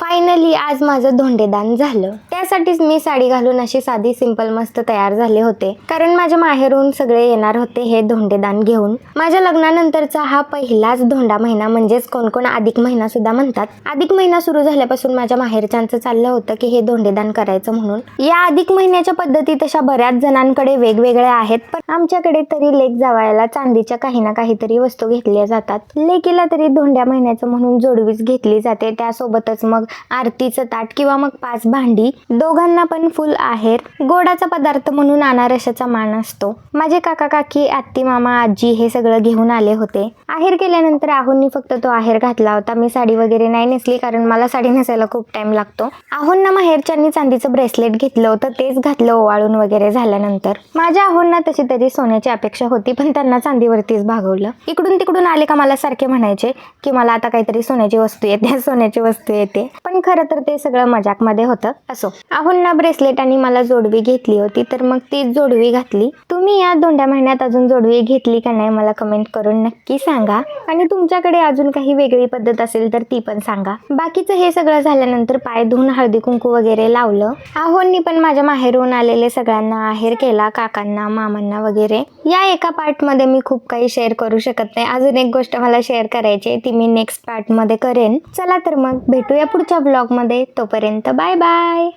Finally आज माझं धोंडेदान झालं. त्यासाठीच मी साडी घालून अशी साधी सिंपल मस्त तयार झाले होते, कारण माझ्या माहेरून सगळे येणार होते हे धोंडेदान घेऊन. माझ्या लग्नानंतरचा हा पहिलाच धोंडा महिना, म्हणजेच कोण कोण अधिक महिना सुद्धा म्हणतात. अधिक महिना सुरू झाल्यापासून माझ्या माहेरच्यांचं चाललं होतं की हे धोंडेदान करायचं म्हणून. या अधिक महिन्याच्या पद्धती तशा बऱ्याच जणांकडे वेगवेगळ्या आहेत, पण आमच्याकडे तरी लेक जावयाला चांदीच्या काही ना काहीतरी वस्तू घेतल्या जातात. लेकीला तरी धोंड्या महिन्याचं म्हणून जोडवीच घेतली जाते. त्यासोबतच मग आरतीचं ताट किंवा मग 5 भांडी, दोघांना पण फुल आहेर. गोडाचा पदार्थ म्हणून अनारशाचा मान असतो. माझे काका काकी, आत्ती मामा, आजी हे सगळं घेऊन आले होते. आहेर केल्यानंतर आहोंनी फक्त तो आहेर घातला होता. मी साडी वगैरे नाही नेसली, कारण मला साडी नेसायला खूप टाइम लागतो. आहोंना माहेरच्यांनी चांदीचं ब्रेसलेट घेतलं होतं, तेच घातलं ओवाळून वगैरे झाल्यानंतर. माझ्या आहोंना तशी तरी सोन्याची अपेक्षा होती, पण त्यांना चांदीवरतीच भागवलं. इकडून तिकडून आले का मला सारखे म्हणायचे की मला आता काहीतरी सोन्याची वस्तू येते, सोन्याची वस्तू येते. पण खरं तर ते सगळं मजाकमध्ये होतं. असो, आहोंना ब्रेसलेट आणि मला जोडवी घेतली होती, तर मग ती जोडवी घातली. तुम्ही या धोंड्या महिन्यात अजून जोडवी घेतली का नाही मला कमेंट करून नक्की सांगा, आणि तुमच्याकडे अजून काही वेगळी पद्धत असेल तर ती पण सांगा. बाकीचं हे सगळं झाल्यानंतर पाय धुवून हळदी कुंकू वगैरे लावलं. आहोंनी पण माझ्या माहेरून आलेले सगळ्यांना आहेर केला, काकांना, मामांना वगैरे. या एका पार्टमध्ये मी खूप काही शेअर करू शकत नाही. अजून एक गोष्ट मला शेअर करायची आहे, ती मी नेक्स्ट पार्टमध्ये करेन. चला तर मग भेटूया पुढच्या ब्लॉगमध्ये. तोपर्यंत बाय बाय.